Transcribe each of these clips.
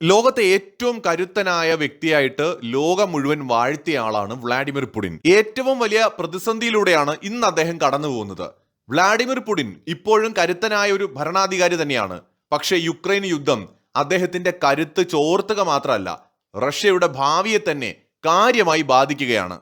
ലോകത്തെ ഏറ്റവും കരുത്തനായ വ്യക്തിയായിട്ട് ലോകം മുഴുവൻ വാഴ്ത്തിയ ആളാണ് വ്ളാഡിമിർ പുടിൻ. ഏറ്റവും വലിയ പ്രതിസന്ധിയിലൂടെയാണ് ഇന്ന് അദ്ദേഹം കടന്നു പോകുന്നത്. വ്ളാഡിമിർ പുടിൻ ഇപ്പോഴും കരുത്തനായ ഒരു ഭരണാധികാരി തന്നെയാണ്. പക്ഷേ യുക്രൈൻ യുദ്ധം അദ്ദേഹത്തിന്റെ കരുത്ത് ചോർത്തുക മാത്രമല്ല, റഷ്യയുടെ ഭാവിയെ തന്നെ കാര്യമായി ബാധിക്കുകയാണ്.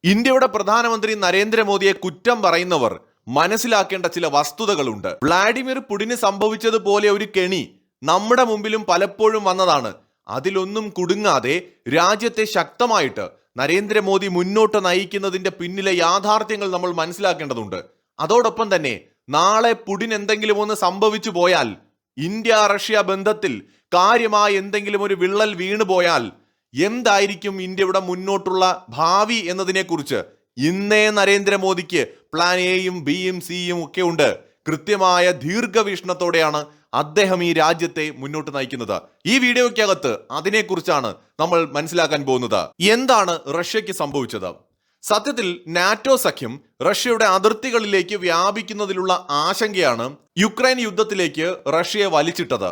ഇന്ത്യയുടെ പ്രധാനമന്ത്രി നരേന്ദ്രമോദിയെ കുറ്റം പറയുന്നവർ മനസ്സിലാക്കേണ്ട ചില വസ്തുതകളുണ്ട്. വ്ളാഡിമിർ പുടിന് സംഭവിച്ചതുപോലെ ഒരു കെണി നമ്മുടെ മുമ്പിലും പലപ്പോഴും വന്നതാണ്. അതിലൊന്നും കുടുങ്ങാതെ രാജ്യത്തെ ശക്തമായിട്ട് നരേന്ദ്രമോദി മുന്നോട്ട് നയിക്കുന്നതിന്റെ പിന്നിലെ യാഥാർത്ഥ്യങ്ങൾ നമ്മൾ മനസ്സിലാക്കേണ്ടതുണ്ട്. അതോടൊപ്പം തന്നെ നാളെ പുടിൻ എന്തെങ്കിലും ഒന്ന് സംഭവിച്ചു പോയാൽ, ഇന്ത്യ റഷ്യ ബന്ധത്തിൽ കാര്യമായ എന്തെങ്കിലും ഒരു വിള്ളൽ വീണു പോയാൽ എന്തായിരിക്കും ഇന്ത്യയുടെ മുന്നോട്ടുള്ള ഭാവി എന്നതിനെക്കുറിച്ച് ഇന്നേ നരേന്ദ്രമോദിക്ക് പ്ലാൻ എയും ബിയും സിയും ഒക്കെ ഉണ്ട്. കൃത്യമായ ദീർഘവീക്ഷണത്തോടെയാണ് അദ്ദേഹം ഈ രാജ്യത്തെ മുന്നോട്ട് നയിക്കുന്നത്. ഈ വീഡിയോയ്ക്കകത്ത് അതിനെക്കുറിച്ചാണ് നമ്മൾ മനസ്സിലാക്കാൻ പോകുന്നത്. എന്താണ് റഷ്യക്ക് സംഭവിച്ചത്? സത്യത്തിൽ നാറ്റോ സഖ്യം റഷ്യയുടെ അതിർത്തികളിലേക്ക് വ്യാപിക്കുന്നതിലുള്ള ആശങ്കയാണ് യുക്രൈൻ യുദ്ധത്തിലേക്ക് റഷ്യയെ വലിച്ചിട്ടത്.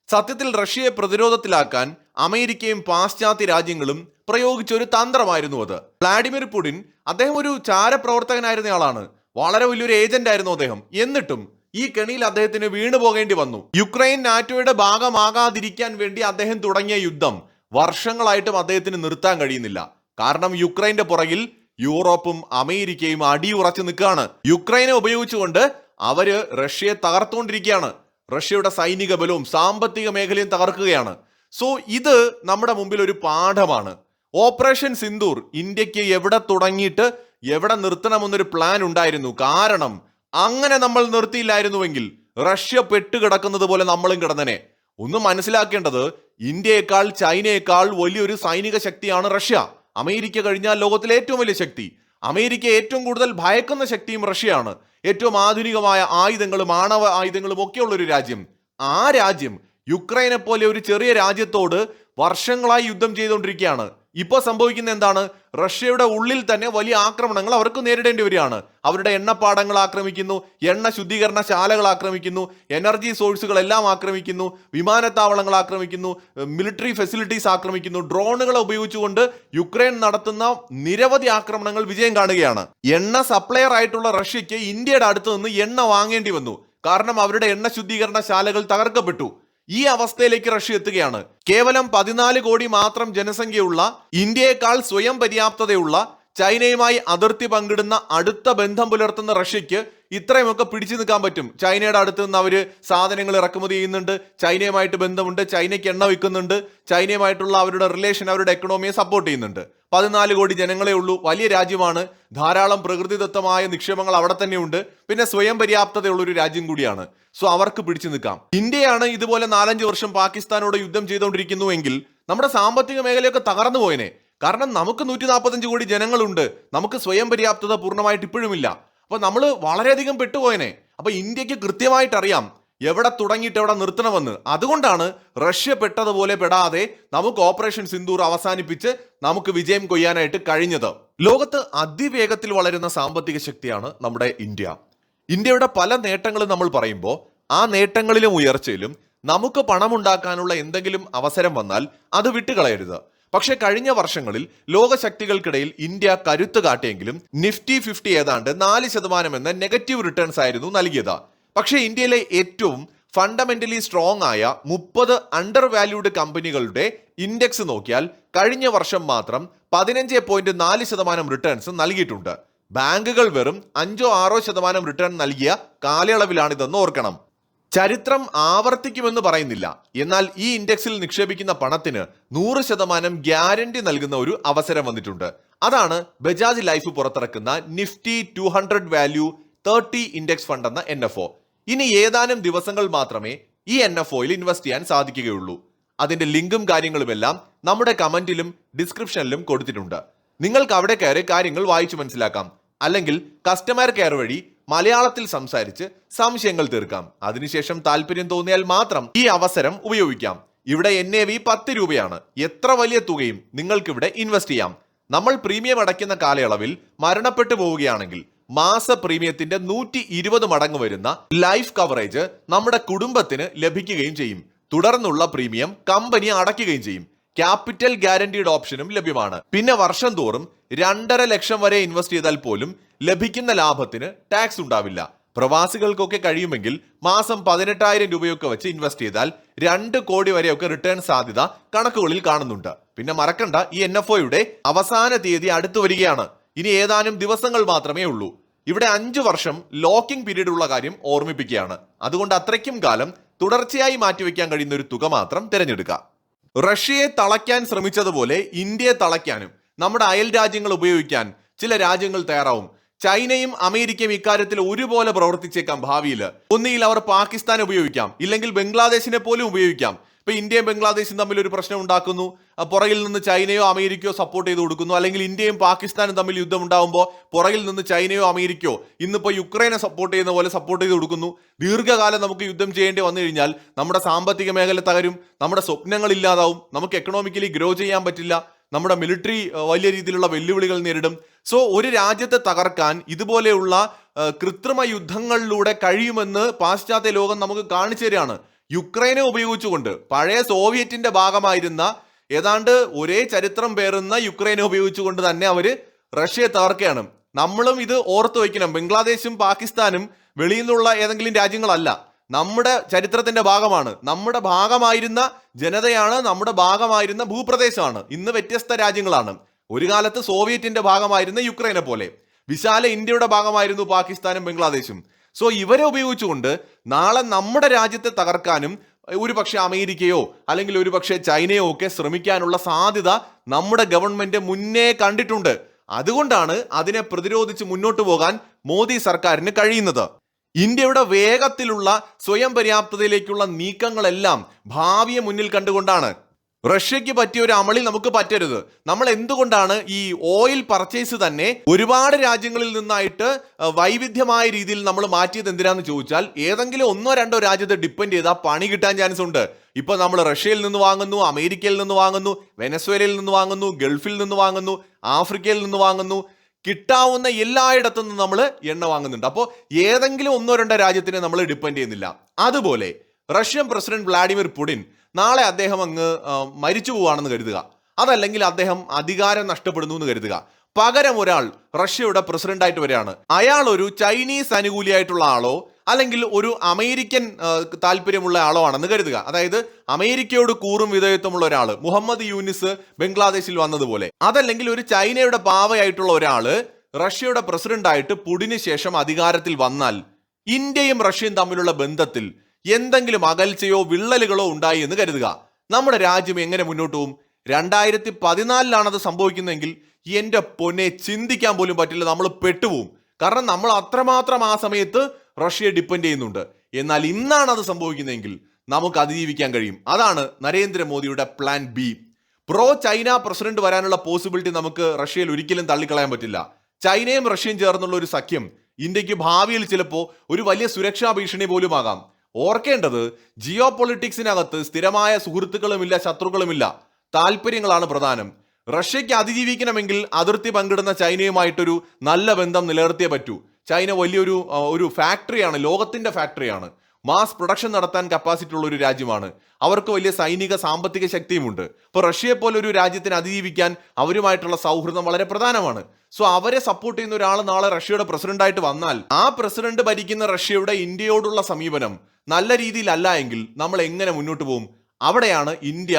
സത്യത്തിൽ റഷ്യയെ പ്രതിരോധത്തിലാക്കാൻ അമേരിക്കയും പാശ്ചാത്യ രാജ്യങ്ങളും പ്രയോഗിച്ച ഒരു തന്ത്രമായിരുന്നു അത്. വ്ളാഡിമിർ പുടിൻ അദ്ദേഹം ഒരു ചാരപ്രവർത്തകനായിരുന്നയാളാണ്, വളരെ വലിയൊരു ഏജന്റ് ആയിരുന്നു അദ്ദേഹം. എന്നിട്ടും ഈ കെണിയിൽ അദ്ദേഹത്തിന് വീണു പോകേണ്ടി വന്നു. യുക്രൈൻ നാറ്റോയുടെ ഭാഗമാകാതിരിക്കാൻ വേണ്ടി അദ്ദേഹം തുടങ്ങിയ യുദ്ധം വർഷങ്ങളായിട്ടും അദ്ദേഹത്തിന് നിർത്താൻ കഴിയുന്നില്ല. കാരണം യുക്രൈന്റെ പുറകിൽ യൂറോപ്പും അമേരിക്കയും അടിയുറച്ചു നിൽക്കുകയാണ്. യുക്രൈനെ ഉപയോഗിച്ചുകൊണ്ട് അവര് റഷ്യയെ തകർത്തുകൊണ്ടിരിക്കുകയാണ്. റഷ്യയുടെ സൈനിക ബലവും സാമ്പത്തിക മേഖലയും തകർക്കുകയാണ്. സോ ഇത് നമ്മുടെ മുമ്പിൽ ഒരു പാഠമാണ്. ഓപ്പറേഷൻ സിന്ദൂർ ഇന്ത്യക്ക് എവിടെ തുടങ്ങിയിട്ട് എവിടെ നിർത്തണമെന്നൊരു പ്ലാൻ ഉണ്ടായിരുന്നു. കാരണം അങ്ങനെ നമ്മൾ നിർത്തിയില്ലായിരുന്നുവെങ്കിൽ റഷ്യ പെട്ടുകിടക്കുന്നത് പോലെ നമ്മളും കിടന്നനെ. ഒന്ന് മനസ്സിലാക്കേണ്ടത്, ഇന്ത്യയെക്കാൾ ചൈനയേക്കാൾ വലിയൊരു സൈനിക ശക്തിയാണ് റഷ്യ. അമേരിക്ക കഴിഞ്ഞാൽ ലോകത്തിലെ ഏറ്റവും വലിയ ശക്തി. അമേരിക്ക ഏറ്റവും കൂടുതൽ ഭയക്കുന്ന ശക്തിയും റഷ്യയാണ്. ഏറ്റവും ആധുനികമായ ആയുധങ്ങളും ആണവ ആയുധങ്ങളും ഒക്കെയുള്ള ഒരു രാജ്യം. ആ രാജ്യം യുക്രൈനെ പോലെ ഒരു ചെറിയ രാജ്യത്തോട് വർഷങ്ങളായി യുദ്ധം ചെയ്തുകൊണ്ടിരിക്കുകയാണ്. ഇപ്പൊ സംഭവിക്കുന്ന എന്താണ്? റഷ്യയുടെ ഉള്ളിൽ തന്നെ വലിയ ആക്രമണങ്ങൾ അവർക്ക് നേരിടേണ്ടി വരികയാണ്. അവരുടെ എണ്ണപ്പാടങ്ങൾ ആക്രമിക്കുന്നു, എണ്ണ ശുദ്ധീകരണ ശാലകൾ ആക്രമിക്കുന്നു, എനർജി സോഴ്സുകളെല്ലാം ആക്രമിക്കുന്നു, വിമാനത്താവളങ്ങൾ ആക്രമിക്കുന്നു, മിലിറ്ററി ഫെസിലിറ്റീസ് ആക്രമിക്കുന്നു. ഡ്രോണുകളെ ഉപയോഗിച്ചുകൊണ്ട് യുക്രൈൻ നടത്തുന്ന നിരവധി ആക്രമണങ്ങൾ വിജയം കാണുകയാണ്. എണ്ണ സപ്ലയർ ആയിട്ടുള്ള റഷ്യക്ക് ഇന്ത്യയുടെ അടുത്ത് നിന്ന് എണ്ണ വാങ്ങേണ്ടി വന്നു. കാരണം അവരുടെ എണ്ണ ശുദ്ധീകരണ ശാലകൾ തകർക്കപ്പെട്ടു. ഈ അവസ്ഥയിലേക്ക് റഷ്യ എത്തുകയാണ്. കേവലം 14 കോടി മാത്രം ജനസംഖ്യയുള്ള, ഇന്ത്യയെക്കാൾ സ്വയം പര്യാപ്തതയുള്ള, ചൈനയുമായി അതിർത്തി പങ്കിടുന്ന, അടുത്ത ബന്ധം പുലർത്തുന്ന റഷ്യക്ക് ഇത്രയുമൊക്കെ പിടിച്ചു നിൽക്കാൻ പറ്റും. ചൈനയുടെ അടുത്ത് നിന്ന് അവര് സാധനങ്ങൾ ഇറക്കുമതി ചെയ്യുന്നുണ്ട്, ചൈനയുമായിട്ട് ബന്ധമുണ്ട്, ചൈനയ്ക്ക് എണ്ണ വിൽക്കുന്നുണ്ട്, ചൈനയുമായിട്ടുള്ള അവരുടെ റിലേഷൻ, അവരുടെ എക്കണോമിയെ സപ്പോർട്ട് ചെയ്യുന്നുണ്ട്. 14 കോടി ജനങ്ങളെ ഉള്ളൂ, വലിയ രാജ്യമാണ്, ധാരാളം പ്രകൃതിദത്തമായ നിക്ഷേപങ്ങൾ അവിടെ തന്നെയുണ്ട്, പിന്നെ സ്വയം പര്യാപ്തതയുള്ളൊരു രാജ്യം കൂടിയാണ്. സോ അവർക്ക് പിടിച്ചു നിൽക്കാം. ഇന്ത്യയാണ് ഇതുപോലെ 4-5 വർഷം പാകിസ്ഥാനോട് യുദ്ധം ചെയ്തുകൊണ്ടിരിക്കുന്നുവെങ്കിൽ നമ്മുടെ സാമ്പത്തിക മേഖലയൊക്കെ തകർന്നു പോയനെ. കാരണം നമുക്ക് 145 കോടി ജനങ്ങളുണ്ട്, നമുക്ക് സ്വയം പര്യാപ്തത പൂർണ്ണമായിട്ട് ഇപ്പോഴുമില്ല. അപ്പൊ നമ്മൾ വളരെയധികം പെട്ടുപോയനെ. അപ്പൊ ഇന്ത്യക്ക് കൃത്യമായിട്ട് അറിയാം എവിടെ തുടങ്ങിയിട്ട് എവിടെ നിർത്തണമെന്ന്. അതുകൊണ്ടാണ് റഷ്യ പെട്ടതുപോലെ പെടാതെ നമുക്ക് ഓപ്പറേഷൻ സിന്ദൂർ അവസാനിപ്പിച്ച് നമുക്ക് വിജയം കൊയ്യാനായിട്ട് കഴിഞ്ഞത്. ലോകത്ത് അതിവേഗത്തിൽ വളരുന്ന സാമ്പത്തിക ശക്തിയാണ് നമ്മുടെ ഇന്ത്യ. ഇന്ത്യയുടെ പല നേട്ടങ്ങളും നമ്മൾ പറയുമ്പോൾ ആ നേട്ടങ്ങളിലും ഉയർച്ചയിലും നമുക്ക് പണമുണ്ടാക്കാനുള്ള എന്തെങ്കിലും അവസരം വന്നാൽ അത് വിട്ടുകളയരുത്. പക്ഷെ കഴിഞ്ഞ വർഷങ്ങളിൽ ലോകശക്തികൾക്കിടയിൽ ഇന്ത്യ കരുത്ത് കാട്ടിയെങ്കിലും നിഫ്റ്റി 50 ഏതാണ്ട് 4% എന്ന നെഗറ്റീവ് റിട്ടേൺസ് ആയിരുന്നു നൽകിയത്. പക്ഷേ ഇന്ത്യയിലെ ഏറ്റവും ഫണ്ടമെന്റലി സ്ട്രോങ് ആയ 30 അണ്ടർ വാല്യൂഡ് കമ്പനികളുടെ ഇൻഡെക്സ് നോക്കിയാൽ കഴിഞ്ഞ വർഷം മാത്രം 15.4% റിട്ടേൺസ് നൽകിയിട്ടുണ്ട്. ബാങ്കുകൾ വെറും 5-6% റിട്ടേൺ നൽകിയ കാലയളവിലാണിതെന്ന് ഓർക്കണം. ചരിത്രം ആവർത്തിക്കുമെന്ന് പറയുന്നില്ല, എന്നാൽ ഈ ഇൻഡെക്സിൽ നിക്ഷേപിക്കുന്ന പണത്തിന് 100% ഗ്യാരണ്ടി നൽകുന്ന ഒരു അവസരം വന്നിട്ടുണ്ട്. അതാണ് ബജാജ് ലൈഫ് പുറത്തിറക്കുന്ന നിഫ്റ്റി 200 വാല്യൂ 30 ഇൻഡെക്സ് ഫണ്ട് എന്ന NFO. ഇനി ഏതാനും ദിവസങ്ങൾ മാത്രമേ ഈ NFOയിൽ ഇൻവെസ്റ്റ് ചെയ്യാൻ സാധിക്കുകയുള്ളൂ. അതിന്റെ ലിങ്കും കാര്യങ്ങളുമെല്ലാം നമ്മുടെ കമന്റിലും ഡിസ്ക്രിപ്ഷനിലും കൊടുത്തിട്ടുണ്ട്. നിങ്ങൾക്ക് അവിടെ കയറി കാര്യങ്ങൾ വായിച്ചു മനസ്സിലാക്കാം. അല്ലെങ്കിൽ കസ്റ്റമർ കെയർ വഴി മലയാളത്തിൽ സംസാരിച്ച് സംശയങ്ങൾ തീർക്കാം. അതിനുശേഷം താല്പര്യം തോന്നിയാൽ മാത്രം ഈ അവസരം ഉപയോഗിക്കാം. ഇവിടെ NAV 10 രൂപയാണ്. എത്ര വലിയ തുകയും നിങ്ങൾക്ക് ഇവിടെ ഇൻവെസ്റ്റ് ചെയ്യാം. നമ്മൾ പ്രീമിയം അടയ്ക്കുന്ന കാലയളവിൽ മരണപ്പെട്ടു പോവുകയാണെങ്കിൽ മാസ പ്രീമിയത്തിന്റെ 120 മടങ്ങ് വരുന്ന ലൈഫ് കവറേജ് നമ്മുടെ കുടുംബത്തിന് ലഭിക്കുകയും ചെയ്യും. തുടർന്നുള്ള പ്രീമിയം കമ്പനി അടയ്ക്കുകയും ചെയ്യും. ക്യാപിറ്റൽ ഗ്യാരണ്ടീഡ് ഓപ്ഷനും ലഭ്യമാണ്. പിന്നെ വർഷം തോറും 2.5 ലക്ഷം വരെ ഇൻവെസ്റ്റ് ചെയ്താൽ പോലും ലഭിക്കുന്ന ലാഭത്തിന് ടാക്സ് ഉണ്ടാവില്ല. പ്രവാസികൾക്കൊക്കെ കഴിയുമെങ്കിൽ മാസം 18,000 രൂപയൊക്കെ വെച്ച് ഇൻവെസ്റ്റ് ചെയ്താൽ 2 കോടി വരെയൊക്കെ റിട്ടേൺ സാധ്യത കണക്കുകളിൽ കാണുന്നുണ്ട്. പിന്നെ മറക്കണ്ട, ഈ NFOയുടെ അവസാന തീയതി അടുത്തു വരികയാണ്. ഇനി ഏതാനും ദിവസങ്ങൾ മാത്രമേ ഉള്ളൂ. ഇവിടെ 5 വർഷം ലോക്കിംഗ് പീരീഡ് ഉള്ള കാര്യം ഓർമ്മിപ്പിക്കുകയാണ്. അതുകൊണ്ട് അത്രയ്ക്കും കാലം തുടർച്ചയായി മാറ്റിവെക്കാൻ കഴിയുന്ന ഒരു തുക മാത്രം തിരഞ്ഞെടുക്കുക. റഷ്യയെ തളയ്ക്കാൻ ശ്രമിച്ചതുപോലെ ഇന്ത്യയെ തളയ്ക്കാനും നമ്മുടെ അയൽ രാജ്യങ്ങൾ ഉപയോഗിക്കാൻ ചില രാജ്യങ്ങൾ തയ്യാറാവും. ചൈനയും അമേരിക്കയും ഇക്കാര്യത്തിൽ ഒരുപോലെ പ്രവർത്തിച്ചേക്കാം ഭാവിയിൽ. ഒന്നുകിൽ അവർ പാകിസ്ഥാൻ ഉപയോഗിക്കാം, ഇല്ലെങ്കിൽ ബംഗ്ലാദേശിനെ പോലും ഉപയോഗിക്കാം. ഇപ്പൊ ഇന്ത്യയും ബംഗ്ലാദേശും തമ്മിൽ ഒരു പ്രശ്നം ഉണ്ടാക്കുന്നു, പുറകിൽ നിന്ന് ചൈനയോ അമേരിക്കയോ സപ്പോർട്ട് ചെയ്ത് കൊടുക്കുന്നു. അല്ലെങ്കിൽ ഇന്ത്യയും പാകിസ്ഥാനും തമ്മിൽ യുദ്ധം ഉണ്ടാകുമ്പോൾ പുറകിൽ നിന്ന് ചൈനയോ അമേരിക്കയോ ഇന്നിപ്പോ യുക്രൈനെ സപ്പോർട്ട് ചെയ്യുന്ന പോലെ സപ്പോർട്ട് ചെയ്ത് കൊടുക്കുന്നു. ദീർഘകാലം നമുക്ക് യുദ്ധം ചെയ്യേണ്ടി വന്നു കഴിഞ്ഞാൽ നമ്മുടെ സാമ്പത്തിക മേഖല തകരും, നമ്മുടെ സ്വപ്നങ്ങൾ ഇല്ലാതാവും, നമുക്ക് എക്കണോമിക്കലി ഗ്രോ ചെയ്യാൻ പറ്റില്ല, നമ്മുടെ മിലിറ്ററി വലിയ രീതിയിലുള്ള വെല്ലുവിളികൾ നേരിടും. സോ ഒരു രാജ്യത്തെ തകർക്കാൻ ഇതുപോലെയുള്ള കൃത്രിമ യുദ്ധങ്ങളിലൂടെ കഴിയുമെന്ന് പാശ്ചാത്യ ലോകം നമുക്ക് കാണിച്ചു തരികയാണ്. യുക്രൈനെ ഉപയോഗിച്ചുകൊണ്ട് പഴയ സോവിയറ്റിന്റെ ഭാഗമായിരുന്ന ഏതാണ്ട് ഒരേ ചരിത്രം പേറുന്ന യുക്രൈനെ ഉപയോഗിച്ചുകൊണ്ട് തന്നെ അവര് റഷ്യയെ തകർക്കുകയാണ്. നമ്മളും ഇത് ഓർത്തു വയ്ക്കണം. ബംഗ്ലാദേശും പാകിസ്ഥാനും വെളിയിൽ നിന്നുള്ള ഏതെങ്കിലും രാജ്യങ്ങളല്ല, നമ്മുടെ ചരിത്രത്തിന്റെ ഭാഗമാണ്. നമ്മുടെ ഭാഗമായിരുന്ന ജനതയാണ്, നമ്മുടെ ഭാഗമായിരുന്ന ഭൂപ്രദേശമാണ്. ഇന്ന് വ്യത്യസ്ത രാജ്യങ്ങളാണ്. ഒരു കാലത്ത് സോവിയറ്റിന്റെ ഭാഗമായിരുന്ന യുക്രൈനെ പോലെ വിശാല ഇന്ത്യയുടെ ഭാഗമായിരുന്നു പാകിസ്ഥാനും ബംഗ്ലാദേശും. സോ ഇവരെ ഉപയോഗിച്ചുകൊണ്ട് നാളെ നമ്മുടെ രാജ്യത്തെ തകർക്കാനും ഒരു പക്ഷെ അമേരിക്കയോ അല്ലെങ്കിൽ ഒരു പക്ഷെ ചൈനയോ ഒക്കെ ശ്രമിക്കാനുള്ള സാധ്യത നമ്മുടെ ഗവൺമെന്റ് മുന്നേ കണ്ടിട്ടുണ്ട്. അതുകൊണ്ടാണ് അതിനെ പ്രതിരോധിച്ച് മുന്നോട്ട് പോകാൻ മോദി സർക്കാരിന് കഴിയുന്നത്. ഇന്ത്യയുടെ വേഗത്തിലുള്ള സ്വയം പര്യാപ്തതയിലേക്കുള്ള നീക്കങ്ങളെല്ലാം ഭാവിയെ മുന്നിൽ കണ്ടുകൊണ്ടാണ്. റഷ്യക്ക് പറ്റിയ ഒരു അമളി നമുക്ക് പറ്റരുത്. നമ്മൾ എന്തുകൊണ്ടാണ് ഈ ഓയിൽ പർച്ചേസ് തന്നെ ഒരുപാട് രാജ്യങ്ങളിൽ നിന്നായിട്ട് വൈവിധ്യമായ രീതിയിൽ നമ്മൾ മാറ്റിയത് എന്തിനാന്ന് ചോദിച്ചാൽ, ഏതെങ്കിലും 1-2 രാജ്യത്തെ ഡിപ്പെൻഡ് ചെയ്താൽ പണി കിട്ടാൻ ചാൻസ് ഉണ്ട്. ഇപ്പൊ നമ്മൾ റഷ്യയിൽ നിന്ന് വാങ്ങുന്നു, അമേരിക്കയിൽ നിന്ന് വാങ്ങുന്നു, വെനസ്വേലയിൽ നിന്ന് വാങ്ങുന്നു, ഗൾഫിൽ നിന്ന് വാങ്ങുന്നു, ആഫ്രിക്കയിൽ നിന്ന് വാങ്ങുന്നു, കിട്ടാവുന്ന എല്ലായിടത്തു നിന്നും നമ്മൾ എണ്ണ വാങ്ങുന്നുണ്ട്. അപ്പോൾ ഏതെങ്കിലും 1-2 രാജ്യത്തിനെ നമ്മൾ ഡിപ്പെൻഡ് ചെയ്യുന്നില്ല. അതുപോലെ റഷ്യൻ പ്രസിഡന്റ് വ്ളാഡിമിർ പുടിൻ നാളെ അദ്ദേഹം അങ്ങ് മരിച്ചു പോവാണെന്ന് കരുതുക, അതല്ലെങ്കിൽ അദ്ദേഹം അധികാരം നഷ്ടപ്പെടുന്നു എന്ന് കരുതുക. പകരം ഒരാൾ റഷ്യയുടെ പ്രസിഡന്റ് ആയിട്ട് വരികയാണ്. അയാൾ ഒരു ചൈനീസ് അനുകൂലിയായിട്ടുള്ള ആളോ അല്ലെങ്കിൽ ഒരു അമേരിക്കൻ താല്പര്യമുള്ള ആളോ ആണെന്ന് കരുതുക. അതായത് അമേരിക്കയോട് കൂറും വിധേയത്വമുള്ള ഒരാൾ, മുഹമ്മദ് യൂനിസ് ബംഗ്ലാദേശിൽ വന്നതുപോലെ. അതല്ലെങ്കിൽ ഒരു ചൈനയുടെ പാവയായിട്ടുള്ള ഒരാള് റഷ്യയുടെ പ്രസിഡന്റ് ആയിട്ട് പുടിന് ശേഷം അധികാരത്തിൽ വന്നാൽ ഇന്ത്യയും റഷ്യയും തമ്മിലുള്ള ബന്ധത്തിൽ എന്തെങ്കിലും അകൽച്ചയോ വിള്ളലുകളോ ഉണ്ടായി എന്ന് കരുതുക. നമ്മുടെ രാജ്യം എങ്ങനെ മുന്നോട്ട് പോകും? 2014 അത് സംഭവിക്കുന്നതെങ്കിൽ എന്റെ പൊന്നെ ചിന്തിക്കാൻ പോലും പറ്റില്ല, നമ്മൾ പെട്ടുപോകും. കാരണം നമ്മൾ അത്രമാത്രം ആ സമയത്ത് റഷ്യയെ ഡിപ്പെൻഡ് ചെയ്യുന്നുണ്ട്. എന്നാൽ ഇന്നാണ് അത് സംഭവിക്കുന്നതെങ്കിൽ നമുക്ക് അതിജീവിക്കാൻ കഴിയും. അതാണ് നരേന്ദ്രമോദിയുടെ plan B. Pro China president വരാനുള്ള പോസിബിലിറ്റി നമുക്ക് റഷ്യയിൽ ഒരിക്കലും തള്ളിക്കളയാൻ പറ്റില്ല. ചൈനയും റഷ്യയും ചേർന്നുള്ള ഒരു സഖ്യം ഇന്ത്യക്ക് ഭാവിയിൽ ചിലപ്പോൾ ഒരു വലിയ സുരക്ഷാ ഭീഷണി പോലും ആകാം. ഓർക്കേണ്ടത്, ജിയോ പൊളിറ്റിക്സിനകത്ത് സ്ഥിരമായ സുഹൃത്തുക്കളുമില്ല, ശത്രുക്കളുമില്ല, താല്പര്യങ്ങളാണ് പ്രധാനം. റഷ്യക്ക് അതിജീവിക്കണമെങ്കിൽ അതിർത്തി പങ്കിടുന്ന ചൈനയുമായിട്ടൊരു നല്ല ബന്ധം നിലനിർത്തിയേ പറ്റൂ. ചൈന വലിയൊരു ഫാക്ടറിയാണ്, ലോകത്തിന്റെ ഫാക്ടറിയാണ്. മാസ് പ്രൊഡക്ഷൻ നടത്താൻ കപ്പാസിറ്റി ഉള്ള ഒരു രാജ്യമാണ്. അവർക്ക് വലിയ സൈനിക സാമ്പത്തിക ശക്തിയുമുണ്ട്. ഇപ്പോൾ റഷ്യയെ പോലെ ഒരു രാജ്യത്തിന് അതിജീവിക്കാൻ അവരുമായിട്ടുള്ള സൗഹൃദം വളരെ പ്രധാനമാണ്. സോ അവരെ സപ്പോർട്ട് ചെയ്യുന്ന ഒരാൾ നാളെ റഷ്യയുടെ പ്രസിഡന്റ് ആയിട്ട് വന്നാൽ ആ പ്രസിഡന്റ് ഭരിക്കുന്ന റഷ്യയുടെ ഇന്ത്യയോടുള്ള സമീപനം നല്ല രീതിയിലല്ല എങ്കിൽ നമ്മൾ എങ്ങനെ മുന്നോട്ട് പോകും? അവിടെയാണ് ഇന്ത്യ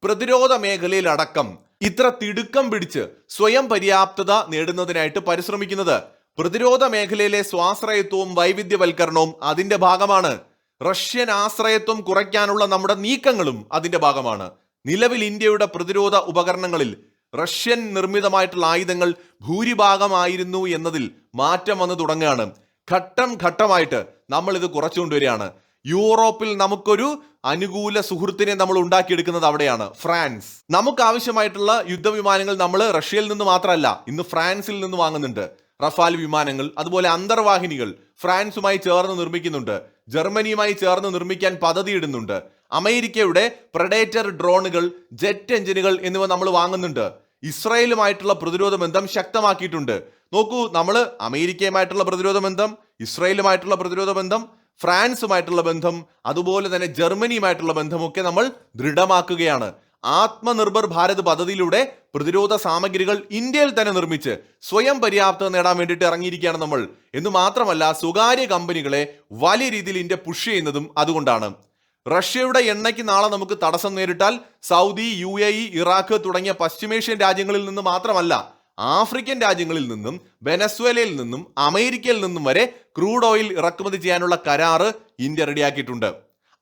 പ്രതിരോധ മേഖലയിലടക്കം ഇത്ര തിടുക്കം പിടിച്ച് സ്വയം പര്യാപ്തത നേടുന്നതിനായിട്ട് പരിശ്രമിക്കുന്നത്. പ്രതിരോധ മേഖലയിലെ സ്വാശ്രയത്വവും വൈവിധ്യവൽക്കരണവും അതിന്റെ ഭാഗമാണ്. റഷ്യൻ ആശ്രയത്വം കുറയ്ക്കാനുള്ള നമ്മുടെ നീക്കങ്ങളും അതിന്റെ ഭാഗമാണ്. നിലവിൽ ഇന്ത്യയുടെ പ്രതിരോധ ഉപകരണങ്ങളിൽ റഷ്യൻ നിർമ്മിതമായിട്ടുള്ള ആയുധങ്ങൾ ഭൂരിഭാഗമായിരുന്നു എന്നതിൽ മാറ്റം വന്നു തുടങ്ങുകയാണ്. ഘട്ടം ഘട്ടമായിട്ട് നമ്മൾ ഇത് കുറച്ചുകൊണ്ടുവരികയാണ്. യൂറോപ്പിൽ നമുക്കൊരു അനുകൂല സുഹൃത്തിനെ നമ്മൾ ഉണ്ടാക്കിയെടുക്കുന്നത് അവിടെയാണ്, ഫ്രാൻസ്. നമുക്ക് ആവശ്യമായിട്ടുള്ള യുദ്ധവിമാനങ്ങൾ നമ്മൾ റഷ്യയിൽ നിന്ന് മാത്രമല്ല, ഇന്ന് ഫ്രാൻസിൽ നിന്ന് വാങ്ങുന്നുണ്ട്. റഫാൽ വിമാനങ്ങൾ, അതുപോലെ അന്തർവാഹിനികൾ ഫ്രാൻസുമായി ചേർന്ന് നിർമ്മിക്കുന്നുണ്ട്. ജർമ്മനിയുമായി ചേർന്ന് നിർമ്മിക്കാൻ പദ്ധതിയിടുന്നുണ്ട്. അമേരിക്കയുടെ പ്രഡേറ്റർ ഡ്രോണുകൾ, ജെറ്റ് എഞ്ചിനുകൾ എന്നിവ നമ്മൾ വാങ്ങുന്നുണ്ട്. ഇസ്രായേലുമായിട്ടുള്ള പ്രതിരോധ ബന്ധം ശക്തമാക്കിയിട്ടുണ്ട്. നോക്കൂ, നമ്മൾ അമേരിക്കയുമായിട്ടുള്ള പ്രതിരോധ ബന്ധം, ഇസ്രായേലുമായിട്ടുള്ള പ്രതിരോധ ബന്ധം, ഫ്രാൻസുമായിട്ടുള്ള ബന്ധം, അതുപോലെ തന്നെ ജർമ്മനിയുമായിട്ടുള്ള ബന്ധമൊക്കെ നമ്മൾ ദൃഢമാക്കുകയാണ്. ആത്മനിർഭർ ഭാരത് പദ്ധതിയിലൂടെ പ്രതിരോധ സാമഗ്രികൾ ഇന്ത്യയിൽ തന്നെ നിർമ്മിച്ച് സ്വയം പര്യാപ്തത നേടാൻ വേണ്ടിയിട്ട് ഇറങ്ങിയിരിക്കുകയാണ് നമ്മൾ. എന്ന് മാത്രമല്ല, സ്വകാര്യ കമ്പനികളെ വലിയ രീതിയിൽ ഇന്ത്യ പുഷ് ചെയ്യുന്നതും അതുകൊണ്ടാണ്. റഷ്യയുടെ എണ്ണയ്ക്ക് നാളെ നമുക്ക് തടസ്സം നേരിട്ടാൽ സൗദി, UAE, ഇറാഖ് തുടങ്ങിയ പശ്ചിമേഷ്യൻ രാജ്യങ്ങളിൽ നിന്ന് മാത്രമല്ല, ആഫ്രിക്കൻ രാജ്യങ്ങളിൽ നിന്നും, വെനസ്വേലയിൽ നിന്നും, അമേരിക്കയിൽ നിന്നും വരെ ക്രൂഡ് ഓയിൽ ഇറക്കുമതി ചെയ്യാനുള്ള കരാറ് ഇന്ത്യ റെഡിയാക്കിയിട്ടുണ്ട്.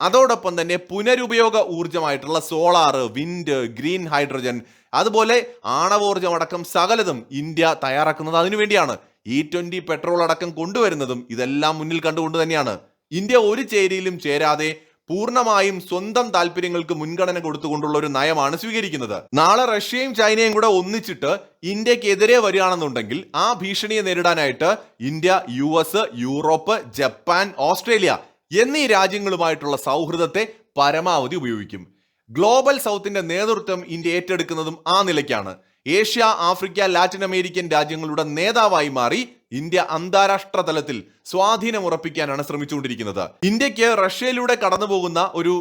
അതോടൊപ്പം തന്നെ പുനരുപയോഗ ഊർജ്ജമായിട്ടുള്ള സോളാർ, വിൻഡ്, ഗ്രീൻ ഹൈഡ്രജൻ, അതുപോലെ ആണവോർജ്ജം അടക്കം സകലതും ഇന്ത്യ തയ്യാറാക്കുന്നത് അതിനുവേണ്ടിയാണ്. E20 പെട്രോൾ അടക്കം കൊണ്ടുവരുന്നതും ഇതെല്ലാം മുന്നിൽ കണ്ടുകൊണ്ട് തന്നെയാണ്. ഇന്ത്യ ഒരു ചേരിയിലും ചേരാതെ പൂർണ്ണമായും സ്വന്തം താല്പര്യങ്ങൾക്ക് മുൻഗണന കൊടുത്തുകൊണ്ടുള്ള ഒരു നയമാണ് സ്വീകരിക്കുന്നത്. നാളെ റഷ്യയും ചൈനയും കൂടെ ഒന്നിച്ചിട്ട് ഇന്ത്യക്കെതിരെ വരികയാണെന്നുണ്ടെങ്കിൽ ആ ഭീഷണിയെ നേരിടാനായിട്ട് India US, Europe, Japan, Australia എന്നീ രാജ്യങ്ങളുമായിട്ടുള്ള സൗഹൃദത്തെ പരമാവധി ഉപയോഗിക്കും. ഗ്ലോബൽ സൗത്തിന്റെ നേതൃത്വം ഇന്ത്യ ഏറ്റെടുക്കുന്നതും ആ നിലയ്ക്കാണ്. ഏഷ്യ, ആഫ്രിക്ക, ലാറ്റിൻ അമേരിക്കൻ രാജ്യങ്ങളുടെ നേതാവായി മാറി ഇന്ത്യ അന്താരാഷ്ട്ര തലത്തിൽ സ്വാധീനം ഉറപ്പിക്കാനാണ് ശ്രമിച്ചുകൊണ്ടിരിക്കുന്നത്. ഇന്ത്യക്ക് റഷ്യയിലൂടെ കടന്നു പോകുന്ന ഒരു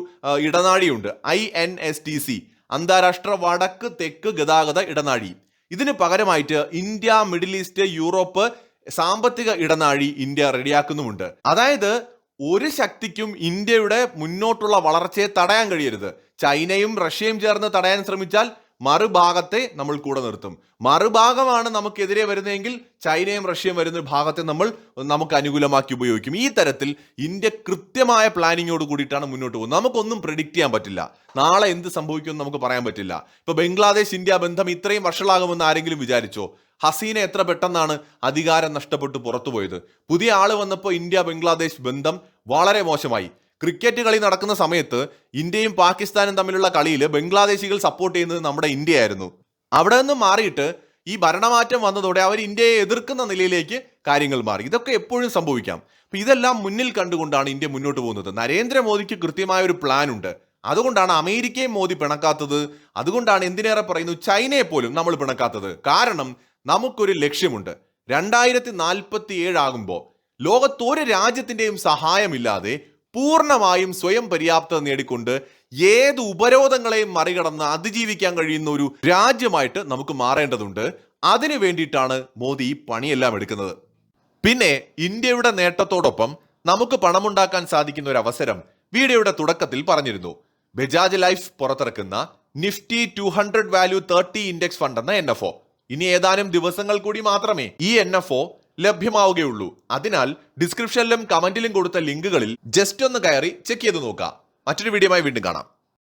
ഇടനാഴിയുണ്ട്, INSTC, അന്താരാഷ്ട്ര വടക്ക് തെക്ക് ഗതാഗത ഇടനാഴി. ഇതിന് പകരമായിട്ട് ഇന്ത്യ, മിഡിൽ ഈസ്റ്റ്, യൂറോപ്പ് സാമ്പത്തിക ഇടനാഴി ഇന്ത്യ റെഡിയാക്കുന്നുമുണ്ട്. അതായത് ഒരു ശക്തിക്കും ഇന്ത്യയുടെ മുന്നോട്ടുള്ള വളർച്ചയെ തടയാൻ കഴിയരുത്. ചൈനയും റഷ്യയും ചേർന്ന് തടയാൻ ശ്രമിച്ചാൽ മറുഭാഗത്തെ നമ്മൾ കൂടെ നിർത്തും. മറുഭാഗമാണ് നമുക്കെതിരെ വരുന്നതെങ്കിൽ ചൈനയും റഷ്യയും വരുന്ന ഭാഗത്തെ നമുക്ക് അനുകൂലമാക്കി ഉപയോഗിക്കും. ഈ തരത്തിൽ ഇന്ത്യ കൃത്യമായ പ്ലാനിങ്ങോട് കൂടിയിട്ടാണ് മുന്നോട്ട് പോകുന്നത്. നമുക്കൊന്നും പ്രെഡിക്റ്റ് ചെയ്യാൻ പറ്റില്ല. നാളെ എന്ത് സംഭവിക്കുമെന്ന് നമുക്ക് പറയാൻ പറ്റില്ല. ഇപ്പൊ ബംഗ്ലാദേശ് ഇന്ത്യ ബന്ധം ഇത്രയും വഷളാകുമെന്ന് ആരെങ്കിലും വിചാരിച്ചോ? ഹസീന എത്ര പെട്ടെന്നാണ് അധികാരം നഷ്ടപ്പെട്ട് പുറത്തുപോയത്. പുതിയ ആള് വന്നപ്പോൾ ഇന്ത്യ ബംഗ്ലാദേശ് ബന്ധം വളരെ മോശമായി. ക്രിക്കറ്റ് കളി നടക്കുന്ന സമയത്ത് ഇന്ത്യയും പാകിസ്ഥാനും തമ്മിലുള്ള കളിയിൽ ബംഗ്ലാദേശികൾ സപ്പോർട്ട് ചെയ്യുന്നത് നമ്മുടെ ഇന്ത്യയായിരുന്നു. അവിടെ നിന്നും മാറിയിട്ട് ഈ ഭരണമാറ്റം വന്നതോടെ അവർ ഇന്ത്യയെ എതിർക്കുന്ന നിലയിലേക്ക് കാര്യങ്ങൾ മാറി. ഇതൊക്കെ എപ്പോഴും സംഭവിക്കാം. അപ്പൊ ഇതെല്ലാം മുന്നിൽ കണ്ടുകൊണ്ടാണ് ഇന്ത്യ മുന്നോട്ട് പോകുന്നത്. നരേന്ദ്രമോദിക്ക് കൃത്യമായ ഒരു പ്ലാൻ ഉണ്ട്. അതുകൊണ്ടാണ് അമേരിക്കയും മോദി പിണക്കാത്തത്. അതുകൊണ്ടാണ് എന്തിനേറെ പറയുന്നു ചൈനയെ പോലും നമ്മൾ പിണക്കാത്തത്. കാരണം നമുക്കൊരു ലക്ഷ്യമുണ്ട്. 2047 ആകുമ്പോൾ ലോകത്തൊരു രാജ്യത്തിന്റെയും സഹായമില്ലാതെ പൂർണ്ണമായും സ്വയം പര്യാപ്തത നേടിക്കൊണ്ട് ഏത് ഉപരോധങ്ങളെയും മറികടന്ന് അതിജീവിക്കാൻ കഴിയുന്ന ഒരു രാജ്യമായിട്ട് നമുക്ക് മാറേണ്ടതുണ്ട്. അതിനു വേണ്ടിയിട്ടാണ് മോദി ഈ പണിയെല്ലാം എടുക്കുന്നത്. പിന്നെ ഇന്ത്യയുടെ നേട്ടത്തോടൊപ്പം നമുക്ക് പണമുണ്ടാക്കാൻ സാധിക്കുന്ന ഒരു അവസരം വീഡിയോയുടെ തുടക്കത്തിൽ പറഞ്ഞിരുന്നു. ബജാജ് ലൈഫ് പുറത്തിറക്കുന്ന നിഫ്റ്റി 200 വാല്യൂ 30 ഇൻഡെക്സ് ഫണ്ട് എന്ന NFO. ഇനി ഏതാനും ദിവസങ്ങൾ കൂടി മാത്രമേ ഈ NFO ലഭ്യമാവുകയുള്ളൂ. അതിനാൽ ഡിസ്ക്രിപ്ഷനിലും കമന്റിലും കൊടുത്ത ലിങ്കുകളിൽ ജസ്റ്റ് ഒന്ന് കയറി ചെക്ക് ചെയ്ത് നോക്കാം. മറ്റൊരു വീഡിയോയുമായി വീണ്ടും കാണാം.